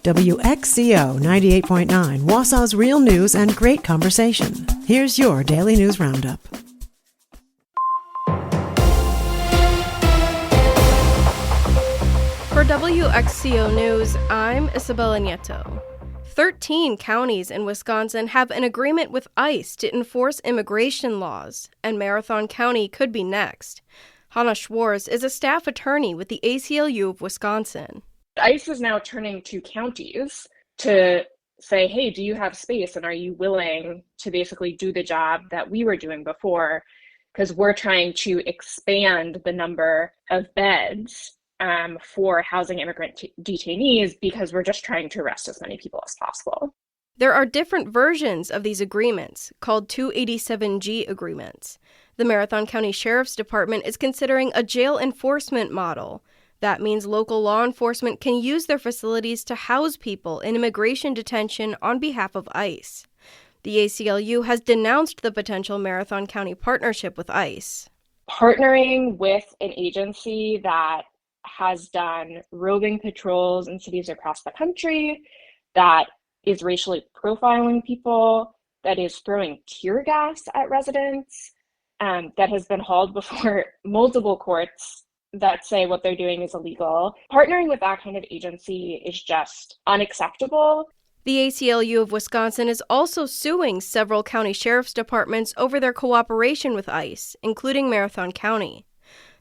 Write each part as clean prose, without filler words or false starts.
WXCO 98.9, Wausau's real news and great conversation. Here's your Daily News Roundup. For WXCO News, I'm Isabella Nieto. 13 counties in Wisconsin have an agreement with ICE to enforce immigration laws, and Marathon County could be next. Hannah Schwartz is a staff attorney with the ACLU of Wisconsin. ICE is now turning to counties to say, hey, do you have space and are you willing to basically do the job that we were doing before? Because we're trying to expand the number of beds for housing immigrant detainees because we're just trying to arrest as many people as possible. There are different versions of these agreements, called 287G agreements. The Marathon County Sheriff's Department is considering a jail enforcement model. That means local law enforcement can use their facilities to house people in immigration detention on behalf of ICE. The ACLU has denounced the potential Marathon County partnership with ICE. Partnering with an agency that has done roving patrols in cities across the country, that is racially profiling people, that is throwing tear gas at residents, that has been hauled before multiple courts that say what they're doing is illegal. Partnering with that kind of agency is just unacceptable. The ACLU of Wisconsin is also suing several county sheriff's departments over their cooperation with ICE, including Marathon County.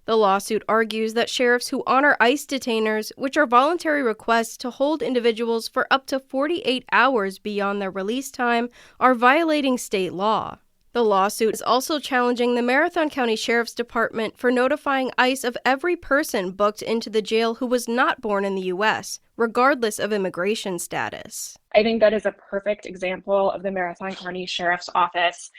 The lawsuit argues that sheriffs who honor ICE detainers, which are voluntary requests to hold individuals for up to 48 hours beyond their release time, are violating state law. The lawsuit is also challenging the Marathon County Sheriff's Department for notifying ICE of every person booked into the jail who was not born in the U.S., regardless of immigration status. I think that is a perfect example of the Marathon County Sheriff's Office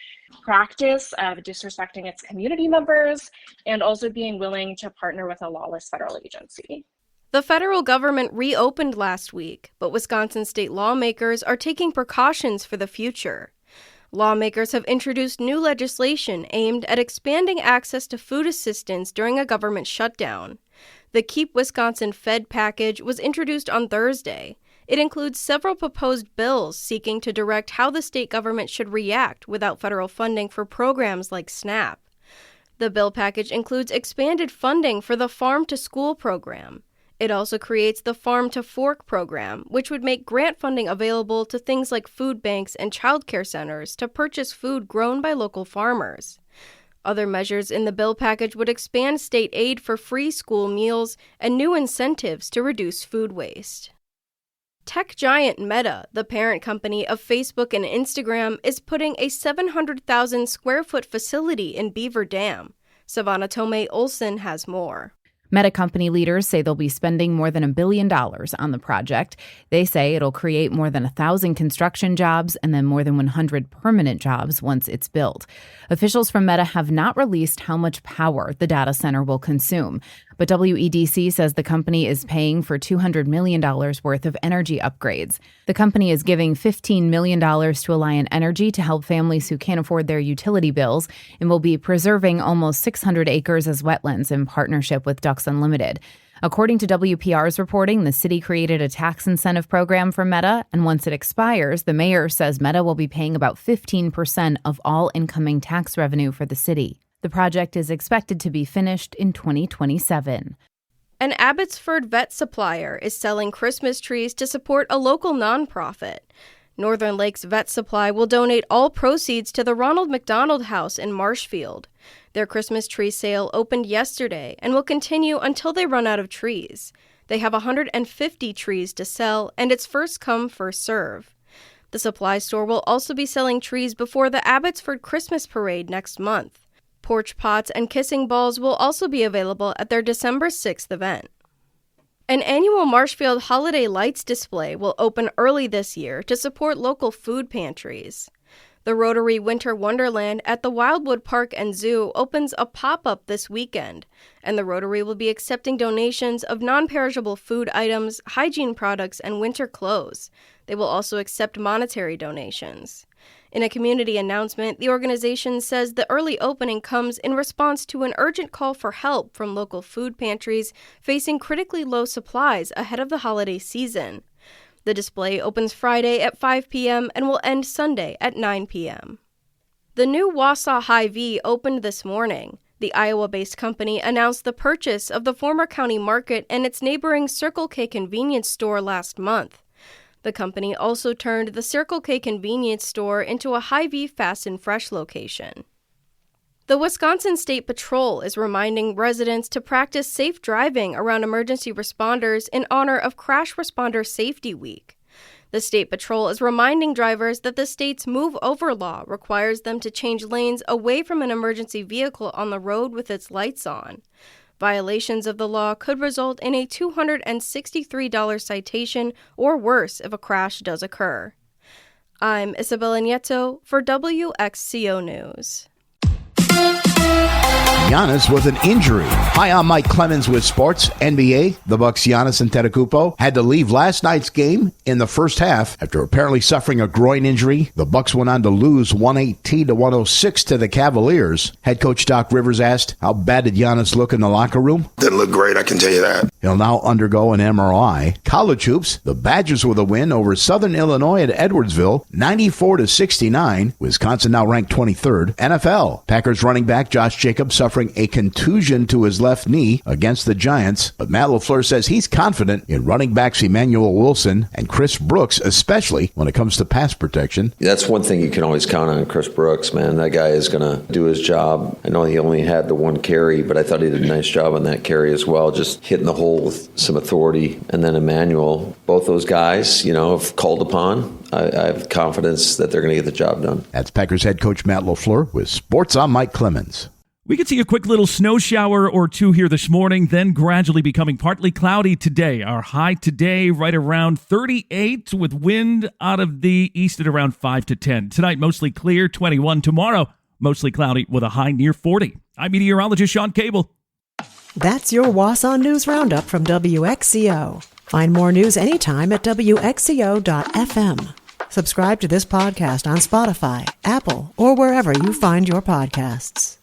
practice of disrespecting its community members and also being willing to partner with a lawless federal agency. The federal government reopened last week, but Wisconsin state lawmakers are taking precautions for the future. Lawmakers have introduced new legislation aimed at expanding access to food assistance during a government shutdown. The Keep Wisconsin Fed package was introduced on Thursday. It includes several proposed bills seeking to direct how the state government should react without federal funding for programs like SNAP. The bill package includes expanded funding for the Farm to School program. It also creates the Farm to Fork program, which would make grant funding available to things like food banks and child care centers to purchase food grown by local farmers. Other measures in the bill package would expand state aid for free school meals and new incentives to reduce food waste. Tech giant Meta, the parent company of Facebook and Instagram, is putting a 700,000 square foot facility in Beaver Dam. Savannah Tomei Olson has more. Meta company leaders say they'll be spending more than $1 billion on the project. They say it'll create more than 1,000 construction jobs and then more than 100 permanent jobs once it's built. Officials from Meta have not released how much power the data center will consume, but WEDC says the company is paying for $200 million worth of energy upgrades. The company is giving $15 million to Alliant Energy to help families who can't afford their utility bills and will be preserving almost 600 acres as wetlands in partnership with Ducks Unlimited. According to WPR's reporting, the city created a tax incentive program for Meta, and once it expires, the mayor says Meta will be paying about 15% of all incoming tax revenue for the city. The project is expected to be finished in 2027. An Abbotsford vet supplier is selling Christmas trees to support a local nonprofit. Northern Lakes Vet Supply will donate all proceeds to the Ronald McDonald House in Marshfield. Their Christmas tree sale opened yesterday and will continue until they run out of trees. They have 150 trees to sell, and it's first come, first serve. The supply store will also be selling trees before the Abbotsford Christmas Parade next month. Porch pots and kissing balls will also be available at their December 6th event. An annual Marshfield Holiday Lights display will open early this year to support local food pantries. The Rotary Winter Wonderland at the Wildwood Park and Zoo opens a pop-up this weekend, and the Rotary will be accepting donations of non-perishable food items, hygiene products, and winter clothes. They will also accept monetary donations. In a community announcement, the organization says the early opening comes in response to an urgent call for help from local food pantries facing critically low supplies ahead of the holiday season. The display opens Friday at 5 p.m. and will end Sunday at 9 p.m. The new Wausau Hy-Vee opened this morning. The Iowa-based company announced the purchase of the former county market and its neighboring Circle K convenience store last month. The company also turned the Circle K convenience store into a Hy-Vee Fast and Fresh location. The Wisconsin State Patrol is reminding residents to practice safe driving around emergency responders in honor of Crash Responder Safety Week. The State Patrol is reminding drivers that the state's Move Over law requires them to change lanes away from an emergency vehicle on the road with its lights on. Violations of the law could result in a $263 citation or worse if a crash does occur. I'm Isabella Nieto for WXCO News. Giannis with an injury. Hi, I'm Mike Clemens with sports. NBA, the Bucks' Giannis Antetokounmpo had to leave last night's game in the first half after apparently suffering a groin injury. The Bucks went on to lose 118-106 to the Cavaliers. Head coach Doc Rivers asked, how bad did Giannis look in the locker room? Didn't look great, I can tell you that. He'll now undergo an MRI. College hoops, the Badgers with a win over Southern Illinois at Edwardsville, 94-69. Wisconsin now ranked 23rd. NFL, Packers running back Josh Jacobs suffering a contusion to his left knee against the Giants, but Matt LaFleur says he's confident in running backs Emmanuel Wilson and Chris Brooks, especially when it comes to pass protection. That's one thing you can always count on, Chris Brooks, man. That guy is going to do his job. I know he only had the one carry, but I thought he did a nice job on that carry as well, just hitting the hole with some authority. And then Emmanuel, both those guys, if called upon, I have confidence that they're going to get the job done. That's Packers head coach Matt LaFleur with Sports. I'm Mike Clemens. We could see a quick little snow shower or two here this morning, then gradually becoming partly cloudy today. Our high today right around 38 with wind out of the east at around 5 to 10. Tonight, mostly clear, 21. Tomorrow, mostly cloudy with a high near 40. I'm meteorologist Sean Cable. That's your Wausau News Roundup from WXCO. Find more news anytime at WXCO.FM. Subscribe to this podcast on Spotify, Apple, or wherever you find your podcasts.